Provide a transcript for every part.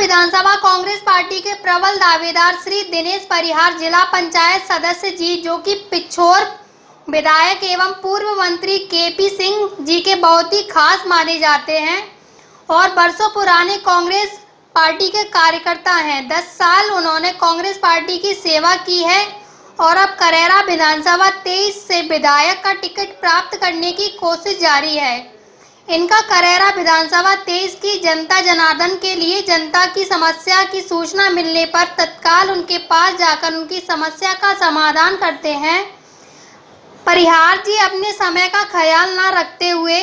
विधानसभा Congress party के प्रबल दावेदार श्री दिनेश परिहार जिला पंचायत सदस्य जी, जो कि पिछोर विधायक एवं पूर्व मंत्री केपी सिंह जी के बहुत ही खास माने जाते हैं और वर्षों पुराने कांग्रेस पार्टी के कार्यकर्ता हैं। 10 साल उन्होंने कांग्रेस पार्टी की सेवा की है और अब करेरा विधानसभा 23 से विधायक का टिकट प्राप्त करने की कोशिश जारी है। इनका करेरा विधानसभा 23 की जनता जनार्दन के लिए जनता की समस्या की सूचना मिलने पर तत्काल उनके पास जाकर उनकी समस्या का समाधान करते हैं। परिहार जी अपने समय का ख्याल न रखते हुए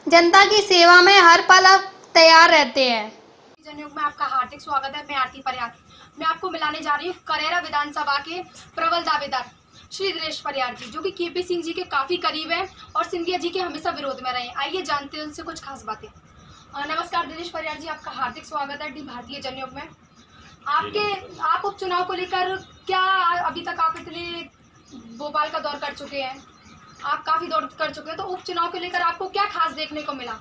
जनता की सेवा में हर पल तैयार रहते हैं। जनयुग में आपका हार्दिक स्वागत है। मैं आरती परिहार। मैं आपको मिलाने जा रही हूँ करेरा विधानसभा के प्रबल दावेदार श्री दिनेश परिहार जी, जो कि केपी सिंह जी के काफी करीब हैं और सिंधिया जी के हमेशा विरोध में रहे। आइए जानते हैं उनसे कुछ खास बातें। नमस्कार दिनेश परिहार जी, आपका हार्दिक स्वागत है डी भारतीय जनयुग में। आप उपचुनाव को लेकर क्या अभी तक आप इतने भोपाल का दौर कर चुके हैं, आप काफी दौर कर चुके हैं, तो उपचुनाव को लेकर आपको क्या खास देखने को मिला?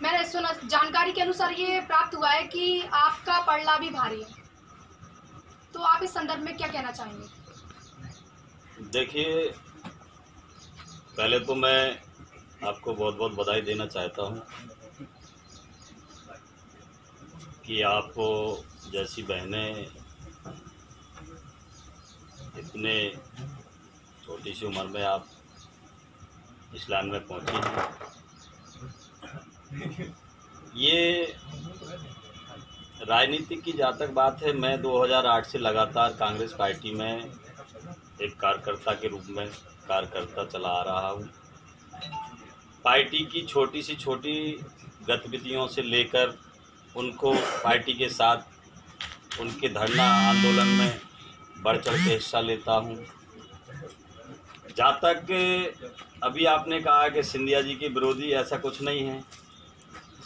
मैंने सुना, जानकारी के अनुसार ये प्राप्त हुआ है कि आपका पड़ला भी भारी है, तो आप इस संदर्भ में क्या कहना चाहेंगे? देखिए, पहले तो मैं आपको बहुत बहुत बधाई देना चाहता हूँ कि आपको जैसी बहनें इतने छोटी सी उम्र में आप इस लाइन में पहुँची हैं। ये राजनीति की जहाँ तक बात है, मैं 2008 से लगातार कांग्रेस पार्टी में एक कार्यकर्ता के रूप में कार्य करता चला आ रहा हूँ। पार्टी की छोटी सी छोटी गतिविधियों से लेकर उनको पार्टी के साथ उनके धरना आंदोलन में बढ़ चढ़ के हिस्सा लेता हूँ। जहाँ तक अभी आपने कहा कि सिंधिया जी के विरोधी, ऐसा कुछ नहीं है।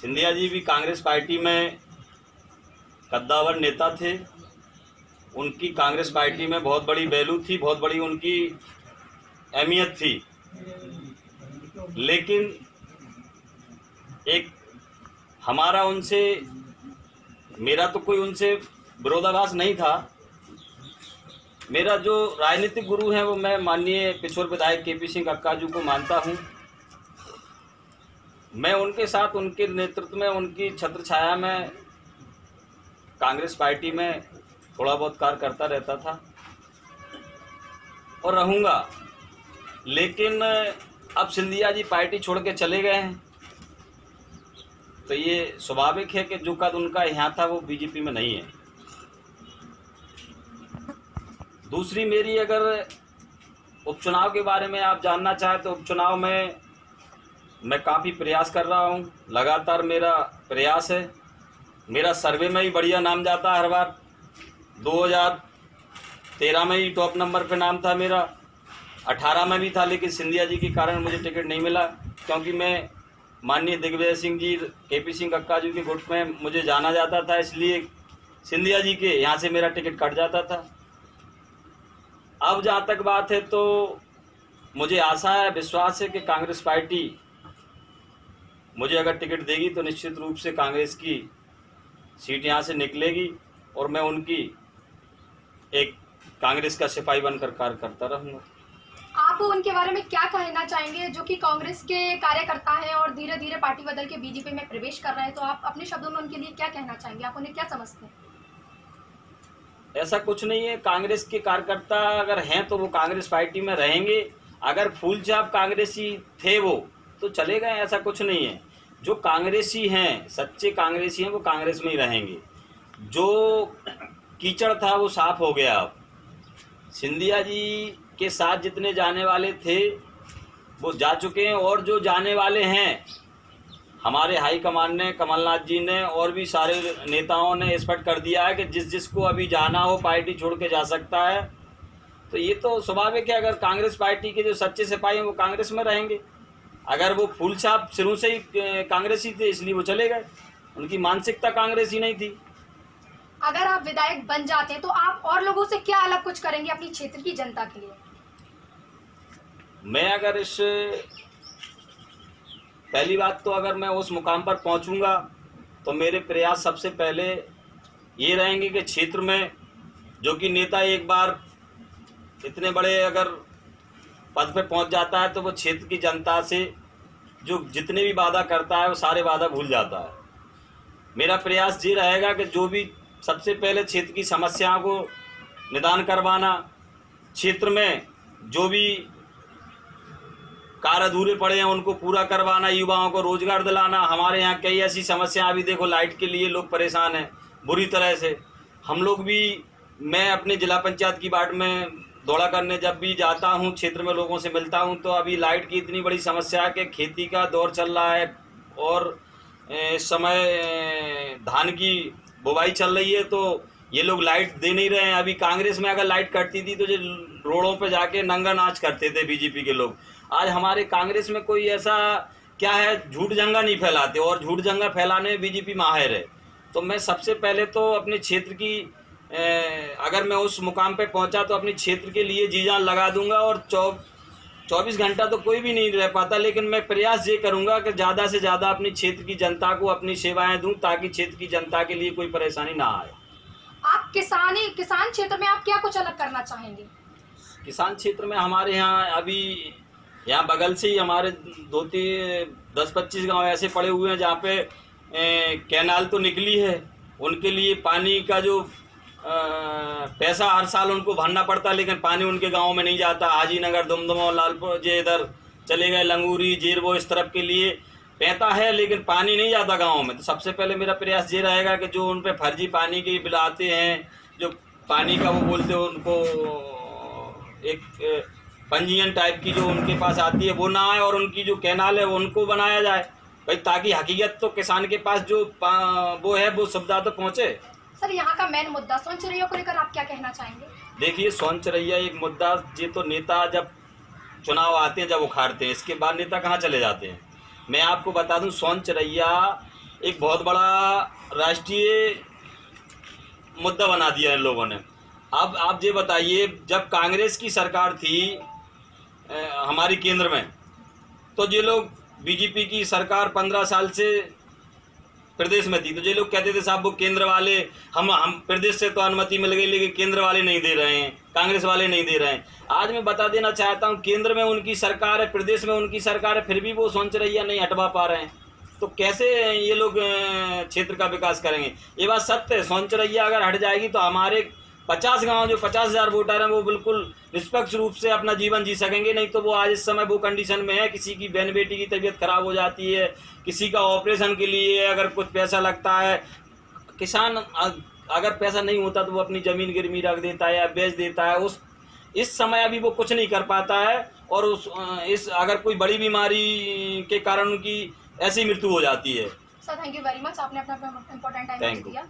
सिंधिया जी भी कांग्रेस पार्टी में कद्दावर नेता थे। उनकी कांग्रेस पार्टी में बहुत बड़ी वैल्यू थी, बहुत बड़ी उनकी अहमियत थी, लेकिन एक हमारा उनसे, मेरा तो कोई उनसे विरोधाभास नहीं था। मेरा जो राजनीतिक गुरु हैं वो मैं माननीय पिछोर विधायक केपी सिंह अक्का जी को मानता हूं। मैं उनके साथ, उनके नेतृत्व में, उनकी छत्र छाया में कांग्रेस पार्टी में थोड़ा बहुत कार्य करता रहता था और रहूँगा। लेकिन अब सिंधिया जी पार्टी छोड़ के चले गए हैं, तो ये स्वाभाविक है कि जो कद उनका यहाँ था वो बीजेपी में नहीं है। दूसरी मेरी, अगर उपचुनाव के बारे में आप जानना चाहें तो उपचुनाव में मैं काफ़ी प्रयास कर रहा हूँ। लगातार मेरा प्रयास है। मेरा सर्वे में ही बढ़िया नाम जाता है हर बार। 2013 में ही टॉप नंबर पे नाम था मेरा, 18 में भी था, लेकिन सिंधिया जी के कारण मुझे टिकट नहीं मिला, क्योंकि मैं माननीय दिग्विजय सिंह जी, केपी सिंह अक्का जी के गुट में मुझे जाना जाता था, इसलिए सिंधिया जी के यहाँ से मेरा टिकट कट जाता था। अब जहाँ तक बात है तो मुझे आशा है, विश्वास है कि कांग्रेस पार्टी मुझे अगर टिकट देगी तो निश्चित रूप से कांग्रेस की सीट यहाँ से निकलेगी और मैं उनकी एक कांग्रेस का सिपाही बनकर कार्य करता रहूँगा। आप उनके बारे में क्या कहना चाहेंगे, जो कि कांग्रेस के कार्यकर्ता हैं और धीरे धीरे पार्टी बदल के बीजेपी में प्रवेश कर रहे हैं, तो आप अपने शब्दों में उनके लिए क्या कहना चाहेंगे? आप उन्हें क्या समझते हैं? ऐसा कुछ नहीं है। कांग्रेस के कार्यकर्ता अगर हैं तो वो कांग्रेस पार्टी में रहेंगे। अगर फूल छाप कांग्रेसी थे वो तो चले गए, ऐसा कुछ नहीं है। जो कांग्रेसी हैं, सच्चे कांग्रेसी हैं, वो कांग्रेस में ही रहेंगे। जो कीचड़ था वो साफ हो गया। अब सिंधिया जी के साथ जितने जाने वाले थे वो जा चुके हैं, और जो जाने वाले हैं हमारे हाईकमान ने, कमलनाथ जी ने और भी सारे नेताओं ने स्पष्ट कर दिया है कि जिस जिसको अभी जाना हो पार्टी छोड़ के जा सकता है। तो ये तो स्वाभाविक है। अगर कांग्रेस पार्टी के जो सच्चे सिपाही हैं वो कांग्रेस में रहेंगे। अगर वो फूल छाप शुरू से ही कांग्रेसी थे इसलिए वो चले गए, उनकी मानसिकता कांग्रेसी नहीं थी। अगर आप विधायक बन जाते हैं तो आप और लोगों से क्या अलग कुछ करेंगे अपनी क्षेत्र की जनता के लिए? मैं अगर इस, पहली बात तो अगर मैं उस मुकाम पर पहुंचूंगा तो मेरे प्रयास सबसे पहले ये रहेंगे कि क्षेत्र में जो कि नेता एक बार इतने बड़े अगर पद पे पहुंच जाता है तो वो क्षेत्र की जनता से जो जितने भी वादा करता है वो सारे वादा भूल जाता है। मेरा प्रयास ये रहेगा कि जो भी सबसे पहले क्षेत्र की समस्याओं को निदान करवाना, क्षेत्र में जो भी कार्य अधूरे पड़े हैं उनको पूरा करवाना, युवाओं को रोजगार दिलाना। हमारे यहाँ कई ऐसी समस्याएं अभी देखो, लाइट के लिए लोग परेशान हैं बुरी तरह से। हम लोग भी, मैं अपने जिला पंचायत की वार्ड में दौड़ा करने जब भी जाता हूँ, क्षेत्र में लोगों से मिलता हूँ, तो अभी लाइट की इतनी बड़ी समस्या है कि खेती का दौर चल रहा है और इस समय धान की बुवाई चल रही है, तो ये लोग लाइट दे नहीं रहे हैं। अभी कांग्रेस में अगर लाइट कटती थी तो जो रोडों पे जाके नंगा नाच करते थे बीजेपी के लोग। आज हमारे कांग्रेस में कोई ऐसा क्या है, झूठ जंगा नहीं फैलाते, और झूठ जंगा फैलाने में बीजेपी माहिर है। तो मैं सबसे पहले तो अपने क्षेत्र की, अगर मैं उस मुकाम पे पहुंचा तो अपने क्षेत्र के लिए जी जान लगा दूंगा। और 24 घंटा तो कोई भी नहीं रह पाता, लेकिन मैं प्रयास ये करूंगा कि ज़्यादा से ज़्यादा अपनी क्षेत्र की जनता को अपनी सेवाएं दूं, ताकि क्षेत्र की जनता के लिए कोई परेशानी ना आए। आप किसान क्षेत्र में आप क्या कुछ अलग करना चाहेंगे? किसान क्षेत्र में हमारे यहाँ अभी यहाँ बगल से ही हमारे 10-25 गांव ऐसे पड़े हुए हैं जहाँ पे कैनाल तो निकली है, उनके लिए पानी का जो पैसा हर साल उनको भरना पड़ता है, लेकिन पानी उनके गांव में नहीं जाता। हाजीनगर, दुमदुमा, लालपुर, जे इधर चले गए, लंगूरी, जेरबो, इस तरफ के लिए पैसा है लेकिन पानी नहीं जाता गांव में। तो सबसे पहले मेरा प्रयास ये रहेगा कि जो उन पे फर्जी पानी के बिल आते हैं, जो पानी का वो बोलते हैं, उनको एक पंजीयन टाइप की जो उनके पास आती है वो ना आए, और उनकी जो कैनाल है वो उनको बनाया जाए भाई, ताकि हकीकत तो किसान के पास जो वो है वो सुविधा तो पहुँचे। सर, यहाँ का मेन मुद्दा सोनचरैया को लेकर आप क्या कहना चाहेंगे? देखिए, सोनचरैया एक मुद्दा, ये तो नेता जब चुनाव आते हैं जब उखाड़ते हैं, इसके बाद नेता कहाँ चले जाते हैं। मैं आपको बता दूं, सोनचरैया एक बहुत बड़ा राष्ट्रीय मुद्दा बना दिया इन लोगों ने। अब आप ये बताइए, जब कांग्रेस की सरकार थी हमारी केंद्र में, तो ये लोग, बीजेपी की सरकार 15 साल से प्रदेश में थी, तो ये लोग कहते थे साहब वो केंद्र वाले, हम प्रदेश से तो अनुमति मिल गई लेकिन केंद्र वाले नहीं दे रहे हैं, कांग्रेस वाले नहीं दे रहे हैं। आज मैं बता देना चाहता हूं, केंद्र में उनकी सरकार है, प्रदेश में उनकी सरकार है, फिर भी वो सोनचरैया नहीं हटवा पा रहे हैं। तो कैसे ये लोग क्षेत्र का विकास करेंगे? ये बात सत्य है, सोनचरैया अगर हट जाएगी तो हमारे 50 गाँव जो 50,000 वोटर हैं वो बिल्कुल निष्पक्ष रूप से अपना जीवन जी सकेंगे। नहीं तो वो आज इस समय वो कंडीशन में है, किसी की बहन बेटी की तबीयत खराब हो जाती है, किसी का ऑपरेशन के लिए अगर कुछ पैसा लगता है, किसान अगर पैसा नहीं होता तो वो अपनी ज़मीन गिरवी रख देता है या बेच देता है। इस समय अभी वो कुछ नहीं कर पाता है, और अगर कोई बड़ी बीमारी के कारण उनकी ऐसी मृत्यु हो जाती है। Sir, thank you very much, आपने अपना इम्पोर्टेंट टाइम दिया।